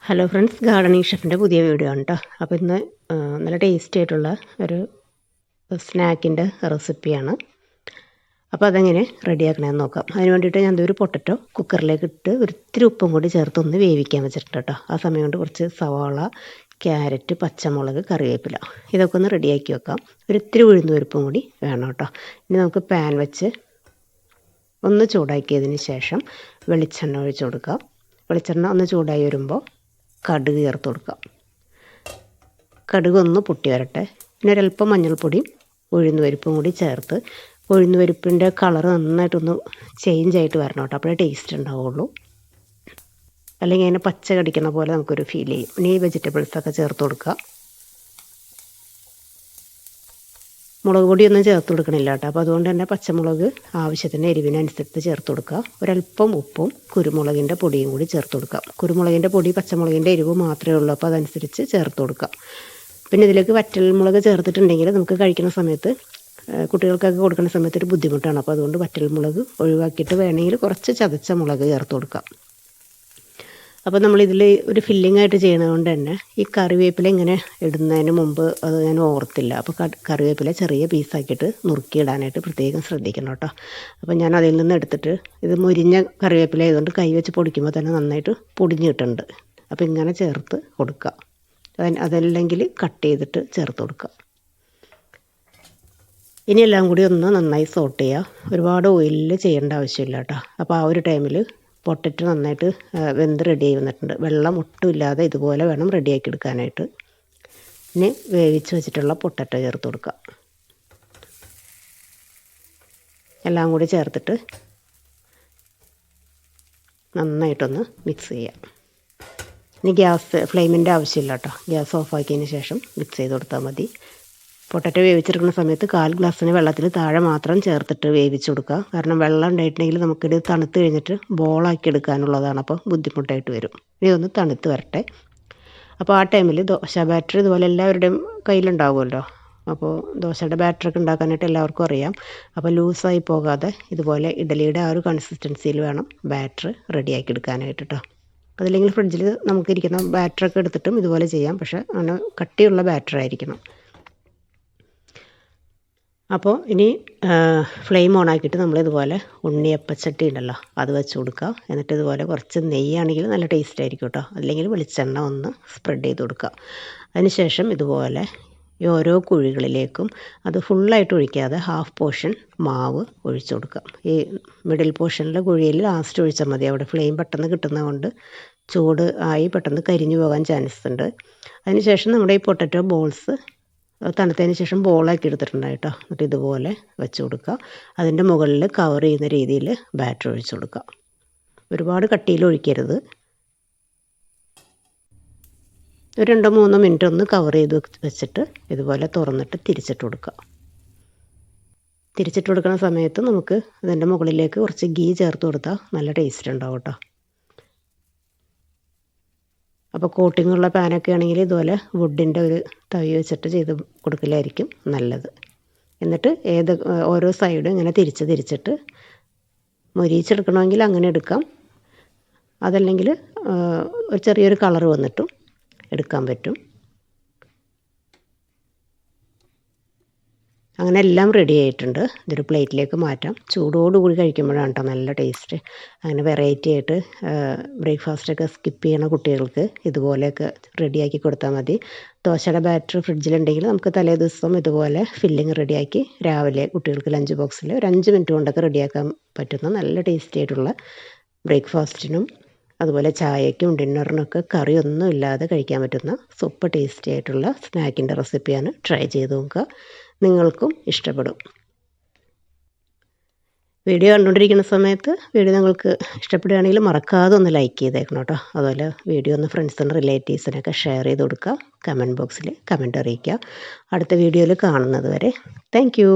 Hello friends, gardening ഷെഫിൻ്റെ പുതിയ video ആണ് കേട്ടോ. അപ്പോൾ ഇന്ന് നല്ല ടേസ്റ്റി ആയിട്ടുള്ള ഒരു സ്നാക്കിൻ്റെ റെസിപ്പിയാണ്. അപ്പോൾ അതെങ്ങനെ റെഡിയാക്കണമെന്ന് നോക്കാം. അതിന് വേണ്ടിയിട്ട് ഞാൻ ഒരു പൊട്ടറ്റോ കുക്കറിലേക്ക് ഇട്ട് ഒരിത്തിരി ഉപ്പും കൂടി ചേർത്ത് ഒന്ന് വേവിക്കാൻ വെച്ചിട്ടുണ്ട് കേട്ടോ. ആ സമയം കൊണ്ട് കുറച്ച് സവാള, ക്യാരറ്റ്, പച്ചമുളക്, കറിവേപ്പില ഇതൊക്കെ ഒന്ന് റെഡിയാക്കി വെക്കാം. ഒരിത്തിരി ഉഴുന്നുപരിപ്പും കൂടി വേണം കേട്ടോ. ഇനി നമുക്ക് പാൻ വെച്ച് ഒന്ന് ചൂടാക്കിയതിന് ശേഷം വെളിച്ചെണ്ണ ഒഴിച്ച് കൊടുക്കാം. വെളിച്ചെണ്ണ ഒന്ന് ചൂടായി വരുമ്പോൾ കടുക് ചേർത്ത് കൊടുക്കാം. കടുക് ഒന്ന് പൊട്ടി വരട്ടെ. പിന്നെ ഒരല്പം മഞ്ഞൾപ്പൊടിയും ഉഴുന്നുപരിപ്പും കൂടി ചേർത്ത് ഉഴുന്നുപരിപ്പിൻ്റെ കളർ നന്നായിട്ടൊന്ന് ചേഞ്ച് ആയിട്ട് വരണം കേട്ടോ. അപ്പോഴേ ടേസ്റ്റ് ഉണ്ടാവുള്ളൂ. അല്ലെങ്കിൽ അതിനെ പച്ച കടിക്കുന്ന പോലെ നമുക്കൊരു ഫീൽ ചെയ്യും. ഇനി ഈ വെജിറ്റബിൾസൊക്കെ ചേർത്ത് കൊടുക്കുക. മുളക് പൊടിയൊന്നും ചേർത്ത് കൊടുക്കണില്ല കേട്ടോ. അപ്പോൾ അതുകൊണ്ട് തന്നെ പച്ചമുളക് ആവശ്യത്തിന് എരിവിനനുസരിച്ച് ചേർത്ത് കൊടുക്കുക. ഒരല്പം ഉപ്പും കുരുമുളകിൻ്റെ പൊടിയും കൂടി ചേർത്ത് കൊടുക്കാം. കുരുമുളകിൻ്റെ പൊടി പച്ചമുളകിൻ്റെ എരിവ് മാത്രമേ ഉള്ളൂ, അപ്പോൾ അതനുസരിച്ച് ചേർത്ത് കൊടുക്കാം. പിന്നെ ഇതിലേക്ക് വറ്റൽമുളക് ചേർത്തിട്ടുണ്ടെങ്കിൽ നമുക്ക് കഴിക്കുന്ന സമയത്ത് കുട്ടികൾക്കൊക്കെ കൊടുക്കുന്ന സമയത്ത് ഒരു ബുദ്ധിമുട്ടാണ്. അപ്പോൾ അതുകൊണ്ട് വറ്റൽമുളക് ഒഴിവാക്കിയിട്ട് വേണമെങ്കിൽ കുറച്ച് ചതച്ച മുളക് ചേർത്ത് കൊടുക്കാം. അപ്പോൾ നമ്മളിതിൽ ഒരു ഫില്ലിംഗ് ആയിട്ട് ചെയ്യണത് കൊണ്ട് തന്നെ ഈ കറിവേപ്പില ഇങ്ങനെ ഇടുന്നതിന് മുമ്പ് അത് ഞാൻ ഓർത്തില്ല. അപ്പോൾ കറിവേപ്പില ചെറിയ പീസാക്കിയിട്ട് നുറുക്കിയിടാനായിട്ട് പ്രത്യേകം ശ്രദ്ധിക്കണം കേട്ടോ. അപ്പോൾ ഞാൻ അതിൽ നിന്ന് എടുത്തിട്ട് ഇത് മുരിഞ്ഞ കറിവേപ്പില ആയതുകൊണ്ട് കൈ വെച്ച് പൊടിക്കുമ്പോൾ തന്നെ നന്നായിട്ട് പൊടിഞ്ഞ് കിട്ടുന്നുണ്ട്. അപ്പോൾ ഇങ്ങനെ ചേർത്ത് കൊടുക്കുക. അതല്ലെങ്കിൽ കട്ട് ചെയ്തിട്ട് ചേർത്ത് കൊടുക്കുക. ഇനി എല്ലാം കൂടി ഒന്ന് നന്നായി സോട്ട് ചെയ്യുക. ഒരുപാട് ഓയിലിൽ ചെയ്യേണ്ട ആവശ്യമില്ല കേട്ടോ. അപ്പോൾ ആ ഒരു ടൈമിൽ പൊട്ടറ്റോ നന്നായിട്ട് വെന്ത് റെഡിയായി വന്നിട്ടുണ്ട്. വെള്ളം ഒട്ടുമില്ലാതെ ഇതുപോലെ വേണം റെഡിയാക്കി എടുക്കാനായിട്ട്. ഇനി വേവിച്ച് വെച്ചിട്ടുള്ള പൊട്ടറ്റോ ചേർത്ത് കൊടുക്കുക. എല്ലാം കൂടി ചേർത്തിട്ട് നന്നായിട്ടൊന്ന് മിക്സ് ചെയ്യാം. ഇനി ഫ്ലെയിമിൻ്റെ ആവശ്യമില്ല കേട്ടോ. ഗ്യാസ് ഓഫാക്കിയതിന് ശേഷം മിക്സ് ചെയ്ത് കൊടുത്താൽ മതി. പൊട്ടറ്റോ വേവിച്ചെടുക്കുന്ന സമയത്ത് 1/4 ഗ്ലാസ്സിന് വെള്ളത്തിൽ താഴെ മാത്രം ചേർത്തിട്ട് വേവിച്ച് കൊടുക്കുക. കാരണം വെള്ളം ഉണ്ടായിട്ടുണ്ടെങ്കിൽ നമുക്കിത് തണുത്ത് കഴിഞ്ഞിട്ട് ബോളാക്കി എടുക്കാനുള്ളതാണ്. അപ്പോൾ ബുദ്ധിമുട്ടായിട്ട് വരും. ഇതൊന്ന് തണുത്ത് വരട്ടെ. അപ്പോൾ ആ ടൈമിൽ ദോശ ബാറ്റർ ഇതുപോലെ എല്ലാവരുടെയും കയ്യിലുണ്ടാവുമല്ലോ. അപ്പോൾ ദോശയുടെ ബാറ്ററൊക്കെ ഉണ്ടാക്കാനായിട്ട് എല്ലാവർക്കും അറിയാം. അപ്പോൾ ലൂസായി പോകാതെ ഇതുപോലെ ഇഡലിയുടെ ആ ഒരു കൺസിസ്റ്റൻസിയിൽ വേണം ബാറ്റർ റെഡിയാക്കി എടുക്കാനായിട്ട് കേട്ടോ. അതില്ലെങ്കിൽ ഫ്രിഡ്ജിൽ നമുക്കിരിക്കുന്ന ബാറ്ററൊക്കെ എടുത്തിട്ടും ഇതുപോലെ ചെയ്യാം. പക്ഷേ അങ്ങനെ കട്ടിയുള്ള ബാറ്റർ ആയിരിക്കണം. അപ്പോൾ ഇനി ഫ്ലെയിം ഓൺ ആക്കിയിട്ട് നമ്മളിതുപോലെ ഉണ്ണിയപ്പച്ചട്ടി ഉണ്ടല്ലോ അത് വെച്ച് കൊടുക്കുക. എന്നിട്ട് ഇതുപോലെ കുറച്ച് നെയ്യാണെങ്കിൽ നല്ല ടേസ്റ്റ് ആയിരിക്കും കേട്ടോ. അല്ലെങ്കിൽ വെളിച്ചെണ്ണ ഒന്ന് സ്പ്രെഡ് ചെയ്ത് കൊടുക്കുക. അതിനുശേഷം ഇതുപോലെ ഈ ഓരോ കുഴികളിലേക്കും അത് ഫുള്ളായിട്ട് ഒഴിക്കാതെ ഹാഫ് പോർഷൻ മാവ് ഒഴിച്ചു കൊടുക്കുക. ഈ മിഡിൽ പോർഷനിലെ കുഴിയിൽ ലാസ്റ്റ് ഒഴിച്ചാൽ മതി. അവിടെ ഫ്ലെയിം പെട്ടെന്ന് കിട്ടുന്നതുകൊണ്ട് ചൂട് ആയി പെട്ടെന്ന് കരിഞ്ഞു പോകാൻ ചാൻസ് ഉണ്ട്. അതിനുശേഷം നമ്മുടെ ഈ പൊട്ടറ്റോ ബോൾസ് തണുത്തതിന് ശേഷം ബോളാക്കി എടുത്തിട്ടുണ്ട് കേട്ടോ. എന്നിട്ട് ഇതുപോലെ വെച്ച് കൊടുക്കുക. അതിൻ്റെ മുകളിൽ കവർ ചെയ്യുന്ന രീതിയിൽ ബാറ്റർ ഒഴിച്ച് കൊടുക്കുക. ഒരുപാട് കട്ടിയിൽ ഒഴിക്കരുത്. ഒരു 2-3 മിനിറ്റ് ഒന്ന് കവർ ചെയ്ത് വെച്ചിട്ട് ഇതുപോലെ തുറന്നിട്ട് തിരിച്ചിട്ട് കൊടുക്കുക. തിരിച്ചിട്ട് കൊടുക്കുന്ന സമയത്ത് നമുക്ക് അതിൻ്റെ മുകളിലേക്ക് കുറച്ച് ഗീ ചേർത്ത് കൊടുത്താൽ നല്ല ടേസ്റ്റ് ഉണ്ടാവും കേട്ടോ. അപ്പോൾ കോട്ടിങ്ങുള്ള പാനൊക്കെ ആണെങ്കിൽ ഇതുപോലെ വുഡിൻ്റെ ഒരു തവി വെച്ചിട്ട് ചെയ്ത് കൊടുക്കലായിരിക്കും നല്ലത്. എന്നിട്ട് ഓരോ സൈഡും ഇങ്ങനെ തിരിച്ചിട്ട് മൊരിയിച്ചെടുക്കണമെങ്കിൽ അങ്ങനെ എടുക്കാം. അതല്ലെങ്കിൽ ഒരു ചെറിയൊരു കളർ വന്നിട്ടും എടുക്കാൻ പറ്റും. അങ്ങനെ എല്ലാം റെഡി ആയിട്ടുണ്ട്. ഇതൊരു പ്ലേറ്റിലേക്ക് മാറ്റാം. ചൂടോടുകൂടി കഴിക്കുമ്പോഴാണ് കേട്ടോ നല്ല ടേസ്റ്റ്. അങ്ങനെ വെറൈറ്റി ആയിട്ട് ബ്രേക്ക്ഫാസ്റ്റൊക്കെ സ്കിപ്പ് ചെയ്യണ കുട്ടികൾക്ക് ഇതുപോലെയൊക്കെ റെഡിയാക്കി കൊടുത്താൽ മതി. ദോശയുടെ ബാറ്റർ ഫ്രിഡ്ജിലുണ്ടെങ്കിൽ നമുക്ക് തലേ ദിവസം ഇതുപോലെ ഫില്ലിങ് റെഡിയാക്കി രാവിലെ കുട്ടികൾക്ക് ലഞ്ച് ബോക്സിൽ ഒരു 5 മിനിറ്റ് കൊണ്ടൊക്കെ റെഡിയാക്കാൻ പറ്റുന്ന നല്ല ടേസ്റ്റി ആയിട്ടുള്ള ബ്രേക്ക്ഫാസ്റ്റിനും അതുപോലെ ചായയ്ക്കും ഡിന്നറിനൊക്കെ കറിയൊന്നും ഇല്ലാതെ കഴിക്കാൻ പറ്റുന്ന സൂപ്പർ ടേസ്റ്റി ആയിട്ടുള്ള സ്നാക്കിൻ്റെ റെസിപ്പിയാണ്. ട്രൈ ചെയ്ത് നോക്കുക. നിങ്ങൾക്കും ഇഷ്ടപ്പെടും. വീഡിയോ കണ്ടുകൊണ്ടിരിക്കുന്ന സമയത്ത് വീഡിയോ നിങ്ങൾക്ക് ഇഷ്ടപ്പെടുകയാണെങ്കിൽ മറക്കാതെ ഒന്ന് ലൈക്ക് ചെയ്തേക്കണം കേട്ടോ. അതുപോലെ വീഡിയോ ഒന്ന് ഫ്രണ്ട്സിനും റിലേറ്റീവ്സിനൊക്കെ ഷെയർ ചെയ്ത് കൊടുക്കുക. കമൻറ്റ് ബോക്സിൽ കമൻറ്റ് അറിയിക്കുക. അടുത്ത വീഡിയോയിൽ കാണുന്നത് വരെ താങ്ക് യു.